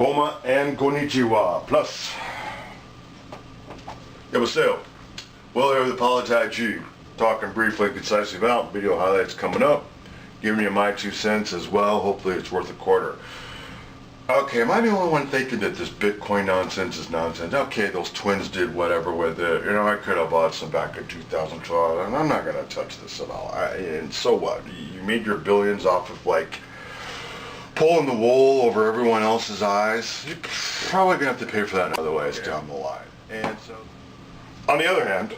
Goma and Konnichiwa. Plus. Yamasayo. Well, here with the POLIT'AI CHI. Talking briefly and concisely about video highlights coming up. Giving you my 2 cents as well. Hopefully it's worth a quarter. Okay, am I the only one thinking that this Bitcoin nonsense is nonsense? Okay, those twins did whatever with it. You know, I could have bought some back in 2012, and I'm not going to touch this at all. And so what? You made your billions off of, like, pulling the wool over everyone else's eyes. You're probably going to have to pay for that in other ways down the line. And so, on the other hand,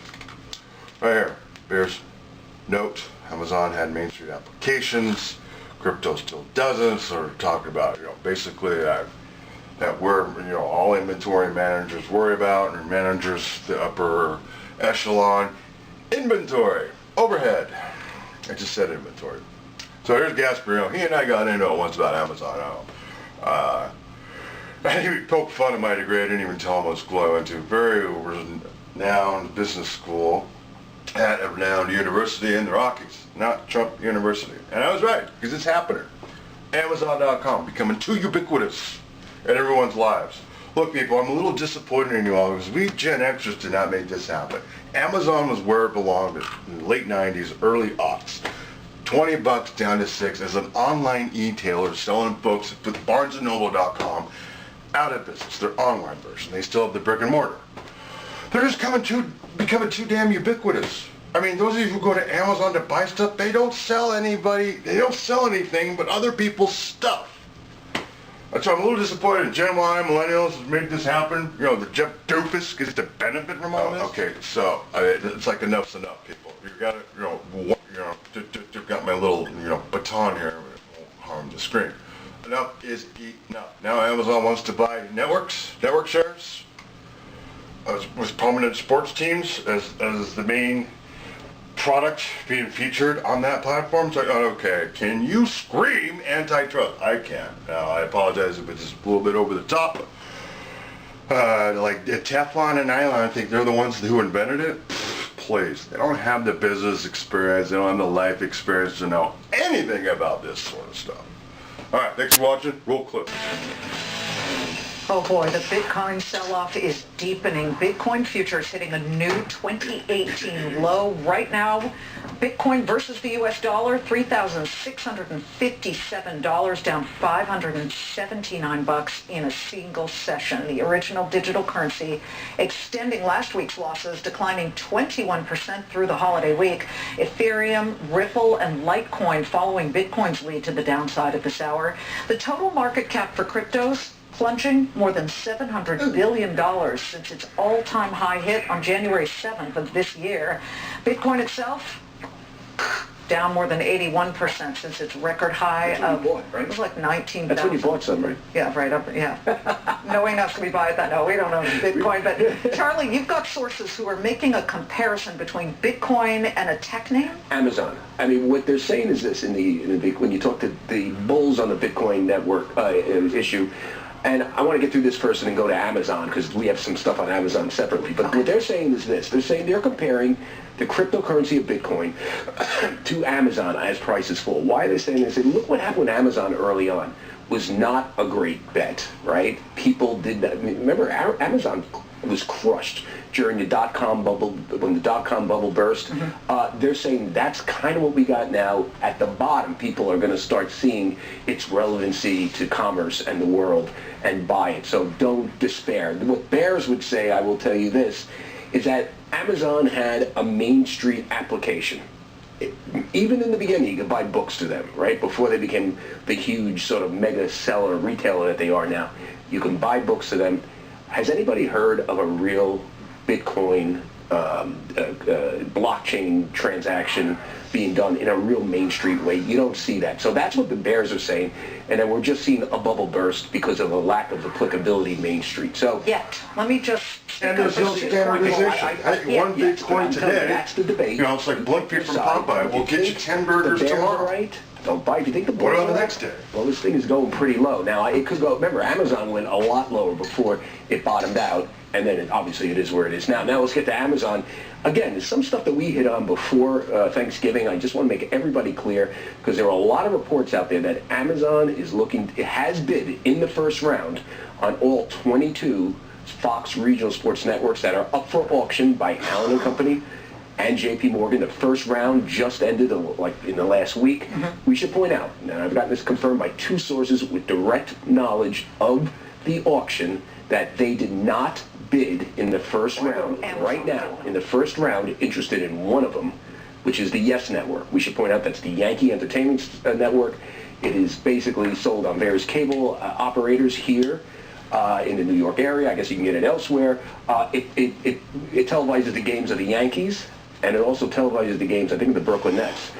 right here, here's note, Amazon had Main Street applications. Crypto still doesn't, so we're talking about, basically that we're, all inventory managers worry about, and managers, the upper echelon, inventory, overhead. I just said inventory. So here's Gasparino. He and I got into it once about Amazon. He poked fun at my degree. I didn't even tell him what school I went to. Very renowned business school at a renowned university in the Rockies, not Trump University. And I was right, because it's happening. Amazon.com becoming too ubiquitous in everyone's lives. Look, people, I'm a little disappointed in you all, because we Gen Xers did not make this happen. Amazon was where it belonged in the late 90s, early aughts. $20 down to $6 as an online e-tailer selling books with BarnesandNoble.com out of business, their online version. They still have the brick and mortar. They're just becoming too damn ubiquitous. I mean, those of you who go to Amazon to buy stuff, they don't sell anything but other people's stuff. So I'm a little disappointed in Gen Y, millennials, has made this happen. The Jeff Doofus gets to benefit from all this. Okay, so it's like enough's enough, people. You got it, got my little, baton here. It won't harm the screen. Enough is enough. Now Amazon wants to buy network shares. With prominent sports teams as the main product being featured on that platform. So I thought, okay, can you scream antitrust? I can. Now, I apologize if it's a little bit over the top. Like Teflon and Nylon, I think they're the ones who invented it. Please, they don't have the business experience, they don't have the life experience to know anything about this sort of stuff. Alright, thanks for watching. Roll clip. Oh boy, the Bitcoin sell-off is deepening. Bitcoin futures hitting a new 2018 low right now. Bitcoin versus the US dollar, $3,657, down $579 in a single session. The original digital currency extending last week's losses, declining 21% through the holiday week. Ethereum, Ripple, and Litecoin following Bitcoin's lead to the downside at this hour. The total market cap for cryptos plunging more than $700 billion since its all-time high hit on January 7th of this year. Bitcoin itself down more than 81% since its record high of, it was like 19,000. That's when you bought some, right? Yeah, right up, yeah. Knowing us, we buy it that. No, we don't own Bitcoin. But Charlie, you've got sources who are making a comparison between Bitcoin and a tech name? Amazon. I mean, what they're saying is this when you talk to the bulls on the Bitcoin network issue. And I want to get through this first and then go to Amazon, because we have some stuff on Amazon separately. But what they're saying is this. They're saying they're comparing the cryptocurrency of Bitcoin to Amazon as prices fall. Why are they saying this? They say, look what happened with Amazon early on. Was not a great bet, right? People did that. I mean, remember, Amazon was crushed during the dot-com bubble, when the dot-com bubble burst. Mm-hmm. They're saying that's kind of what we got now. At the bottom, people are going to start seeing its relevancy to commerce and the world and buy it. So don't despair. What bears would say, I will tell you this, is that Amazon had a Main Street application. Even in the beginning, you could buy books to them, right? Before they became the huge sort of mega seller retailer that they are now. You can buy books to them. Has anybody heard of a real Bitcoin blockchain transaction being done in a real Main Street way? You don't see that. So that's what the bears are saying. And then we're just seeing a bubble burst because of a lack of applicability Main Street. So yet, let me just... And there's no standardization. One Bitcoin today, that's the debate. It's like blood feed from Popeye. We'll get you 10 burgers tomorrow. Right? don't buy. If you think the What balls about the are next up, day? well, this thing is going pretty low. Now, it could go, remember, Amazon went a lot lower before it bottomed out, and then obviously it is where it is now. Now let's get to Amazon. Again, there's some stuff that we hit on before Thanksgiving. I just want to make everybody clear, because there are a lot of reports out there that Amazon is looking, it has bid in the first round on all 22 Fox regional sports networks that are up for auction by Allen & Company and J.P. Morgan. The first round just ended like in the last week. We should point out, and I've gotten this confirmed by two sources with direct knowledge of the auction, that they did not bid in the first round. Right now, in the first round, interested in one of them, which is the Yes Network. We should point out that's the Yankee Entertainment Network. It is basically sold on various cable operators here in the New York area. I guess you can get it elsewhere. It televises the games of the Yankees, and it also televises the games, I think, of the Brooklyn Nets.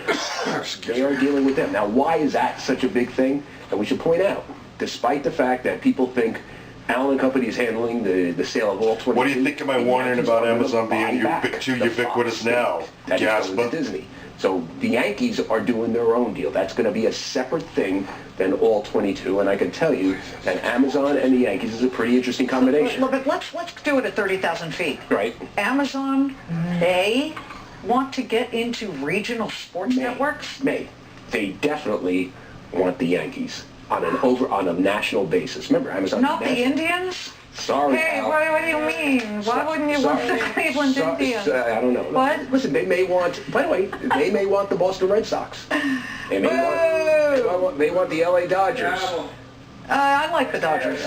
They are dealing with them. Now, why is that such a big thing? And we should point out, despite the fact that people think Allen & Company is handling the sale of all 22. What do you think of my warning about Amazon being too ubiquitous now? That is going to Disney. So the Yankees are doing their own deal. That's going to be a separate thing than all 22. And I can tell you that Amazon and the Yankees is a pretty interesting combination. But let's do it at 30,000 feet. Right. Amazon may want to get into regional sports networks. They definitely want the Yankees on a national basis. Remember, Amazon. Not the Indians? Sorry, Hey, Al. what do you mean? Why wouldn't you want the Cleveland Indians? I don't know. What? Listen, they may want, by the way, they may want the Boston Red Sox. They want the LA Dodgers. I like the Dodgers.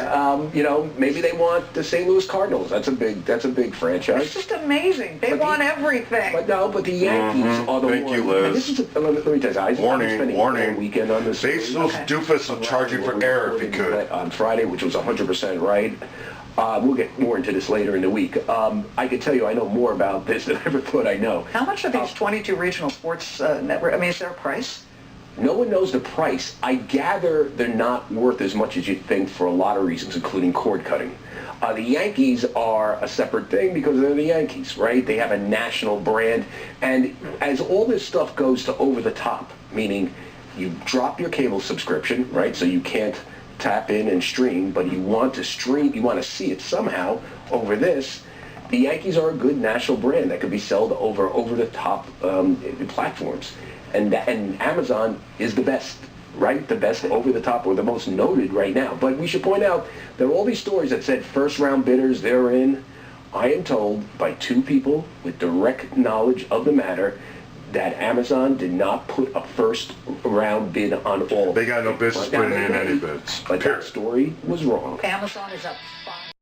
Maybe they want the St. Louis Cardinals. That's a big franchise. It's just amazing. They want everything. But the Yankees are the Thank ones. you, Liz. And this is let me tell you guys. Warning. Weekend on this. Bezos doofus will charge you for error if he could. On Friday, which was 100% right. We'll get more into this later in the week. I can tell you I know more about this than I ever thought I know. How much are these 22 regional sports networks? I mean, is there a price? No one knows the price. I gather they're not worth as much as you'd think for a lot of reasons, including cord cutting. The Yankees are a separate thing because they're the Yankees, right? They have a national brand. And as all this stuff goes to over the top, meaning you drop your cable subscription, right? So you can't tap in and stream, but you want to stream, you want to see it somehow over this. The Yankees are a good national brand that could be sold over the top platforms. And Amazon is the best, right? The best over the top, or the most noted right now. But we should point out there are all these stories that said first round bidders, they're in. I am told by two people with direct knowledge of the matter that Amazon did not put a first round bid on all. They got no business putting in any bids. But that story was wrong. Amazon is up 5.